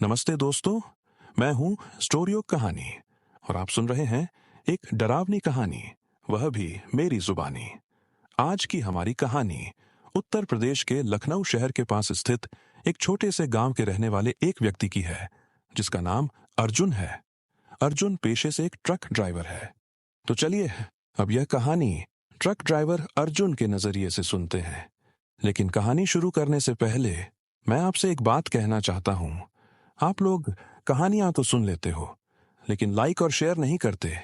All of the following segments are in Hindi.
नमस्ते दोस्तों, मैं हूं स्टोरियो कहानी और आप सुन रहे हैं एक डरावनी कहानी, वह भी मेरी जुबानी। आज की हमारी कहानी उत्तर प्रदेश के लखनऊ शहर के पास स्थित एक छोटे से गांव के रहने वाले एक व्यक्ति की है, जिसका नाम अर्जुन है। अर्जुन पेशे से एक ट्रक ड्राइवर है। तो चलिए अब यह कहानी ट्रक ड्राइवर अर्जुन के नजरिए से सुनते हैं। लेकिन कहानी शुरू करने से पहले मैं आपसे एक बात कहना चाहता हूं। आप लोग कहानियां तो सुन लेते हो, लेकिन लाइक और शेयर नहीं करते।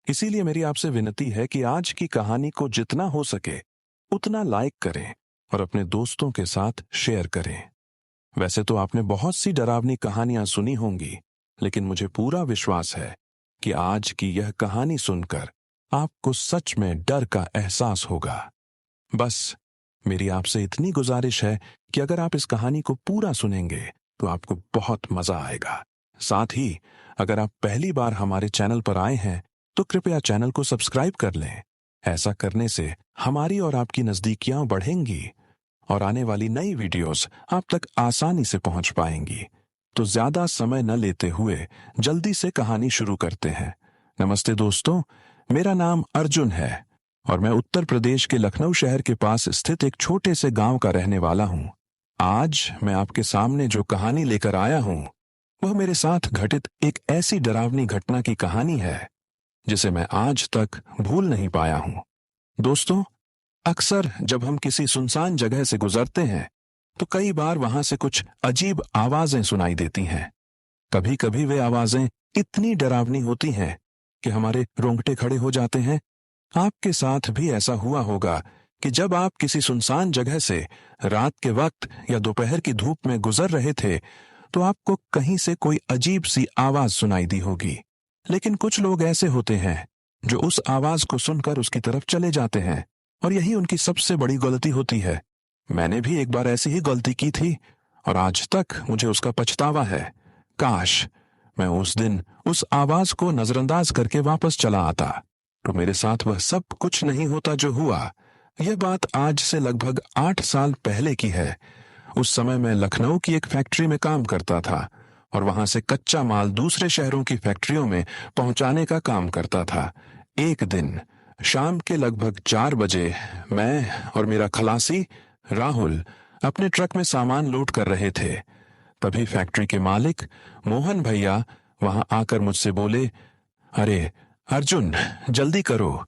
इसीलिए मेरी आपसे विनती है कि आज की कहानी को जितना हो सके उतना लाइक करें और अपने दोस्तों के साथ शेयर करें। वैसे तो आपने बहुत सी डरावनी कहानियां सुनी होंगी, लेकिन मुझे पूरा विश्वास है कि आज की यह कहानी सुनकर आपको सच में डर का एहसास होगा। बस मेरी आपसे इतनी गुजारिश है कि अगर आप इस कहानी को पूरा सुनेंगे तो आपको बहुत मजा आएगा। साथ ही अगर आप पहली बार हमारे चैनल पर आए हैं तो कृपया चैनल को सब्सक्राइब कर लें। ऐसा करने से हमारी और आपकी नजदीकियां बढ़ेंगी और आने वाली नई वीडियोस आप तक आसानी से पहुंच पाएंगी। तो ज्यादा समय न लेते हुए जल्दी से कहानी शुरू करते हैं। नमस्ते दोस्तों, मेरा नाम अर्जुन है और मैं उत्तर प्रदेश के लखनऊ शहर के पास स्थित एक छोटे से गांव का रहने वाला हूं। आज मैं आपके सामने जो कहानी लेकर आया हूं वह मेरे साथ घटित एक ऐसी डरावनी घटना की कहानी है जिसे मैं आज तक भूल नहीं पाया हूं। दोस्तों, अक्सर जब हम किसी सुनसान जगह से गुजरते हैं तो कई बार वहां से कुछ अजीब आवाजें सुनाई देती हैं। कभी कभी वे आवाजें इतनी डरावनी होती हैं कि हमारे रोंगटे खड़े हो जाते हैं। आपके साथ भी ऐसा हुआ होगा कि जब आप किसी सुनसान जगह से रात के वक्त या दोपहर की धूप में गुजर रहे थे तो आपको कहीं से कोई अजीब सी आवाज सुनाई दी होगी। लेकिन कुछ लोग ऐसे होते हैं जो उस आवाज को सुनकर उसकी तरफ चले जाते हैं और यही उनकी सबसे बड़ी गलती होती है। मैंने भी एक बार ऐसी ही गलती की थी और आज तक मुझे उसका पछतावा है। काश मैं उस दिन उस आवाज को नजरअंदाज करके वापस चला आता तो मेरे साथ वह सब कुछ नहीं होता जो हुआ। यह बात आज से लगभग 8 साल पहले की है। उस समय मैं लखनऊ की एक फैक्ट्री में काम करता था और वहां से कच्चा माल दूसरे शहरों की फैक्ट्रियों में पहुंचाने का काम करता था। एक दिन शाम के लगभग 4 बजे मैं और मेरा खलासी राहुल अपने ट्रक में सामान लोड कर रहे थे। तभी फैक्ट्री के मालिक मोहन भैया वहां आकर मुझसे बोले, अरे अर्जुन, जल्दी करो,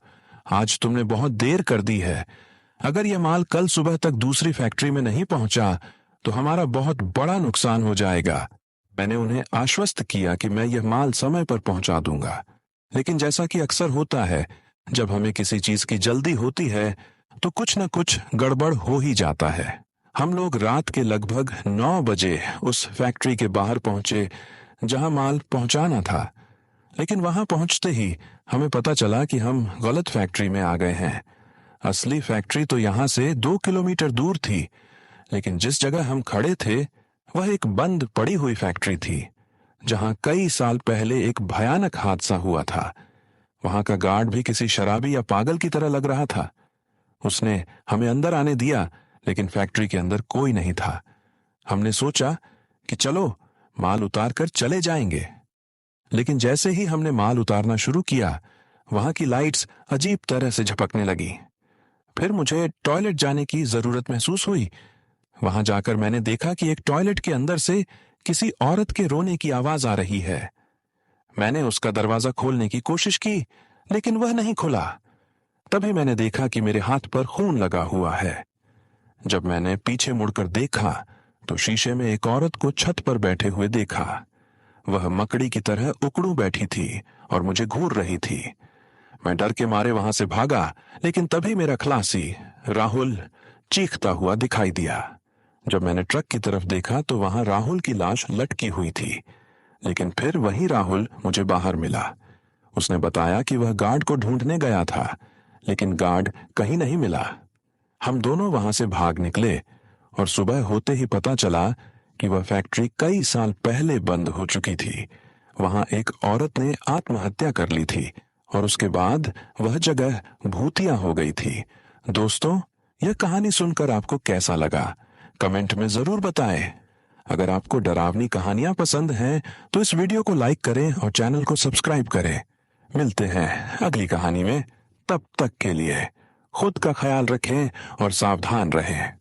आज तुमने बहुत देर कर दी है। अगर यह माल कल सुबह तक दूसरी फैक्ट्री में नहीं पहुंचा तो हमारा बहुत बड़ा नुकसान हो जाएगा। मैंने उन्हें आश्वस्त किया कि मैं यह माल समय पर पहुंचा दूंगा, लेकिन जैसा कि अक्सर होता है, जब हमें किसी चीज की जल्दी होती है तो कुछ न कुछ गड़बड़ हो ही जाता है। हम लोग रात के लगभग 9 बजे उस फैक्ट्री के बाहर पहुंचे जहां माल पहुंचाना था, लेकिन वहां पहुंचते ही हमें पता चला कि हम गलत फैक्ट्री में आ गए हैं। असली फैक्ट्री तो यहां से 2 किलोमीटर दूर थी, लेकिन जिस जगह हम खड़े थे वह एक बंद पड़ी हुई फैक्ट्री थी जहां कई साल पहले एक भयानक हादसा हुआ था। वहां का गार्ड भी किसी शराबी या पागल की तरह लग रहा था। उसने हमें अंदर आने दिया, लेकिन फैक्ट्री के अंदर कोई नहीं था। हमने सोचा कि चलो माल उतार कर चले जाएंगे, लेकिन जैसे ही हमने माल उतारना शुरू किया वहां की लाइट्स अजीब तरह से झपकने लगी। फिर मुझे टॉयलेट जाने की जरूरत महसूस हुई। वहां जाकर मैंने देखा कि एक टॉयलेट के अंदर से किसी औरत के रोने की आवाज आ रही है। मैंने उसका दरवाजा खोलने की कोशिश की, लेकिन वह नहीं खुला। तभी मैंने देखा कि मेरे हाथ पर खून लगा हुआ है। जब मैंने पीछे मुड़कर देखा तो शीशे में एक औरत को छत पर बैठे हुए देखा। वह मकड़ी की तरह उकड़ू बैठी थी और मुझे घूर रही थी। मैं डर के मारे वहां से भागा, लेकिन तभी मेरा खलासी राहुल चीखता हुआ दिखाई दिया। जब मैंने ट्रक की तरफ देखा तो वहां राहुल की लाश लटकी हुई थी, लेकिन फिर वही राहुल मुझे बाहर मिला। उसने बताया कि वह गार्ड को ढूंढने गया था, लेकिन गार्ड कहीं नहीं मिला। हम दोनों वहां से भाग निकले और सुबह होते ही पता चला कि वह फैक्ट्री कई साल पहले बंद हो चुकी थी। वहां एक औरत ने आत्महत्या कर ली थी और उसके बाद वह जगह भूतिया हो गई थी। दोस्तों, यह कहानी सुनकर आपको कैसा लगा? कमेंट में जरूर बताएं। अगर आपको डरावनी कहानियां पसंद हैं तो इस वीडियो को लाइक करें और चैनल को सब्सक्राइब करें। मिलते हैं अगली कहानी में। तब तक के लिए खुद का ख्याल रखें और सावधान रहें।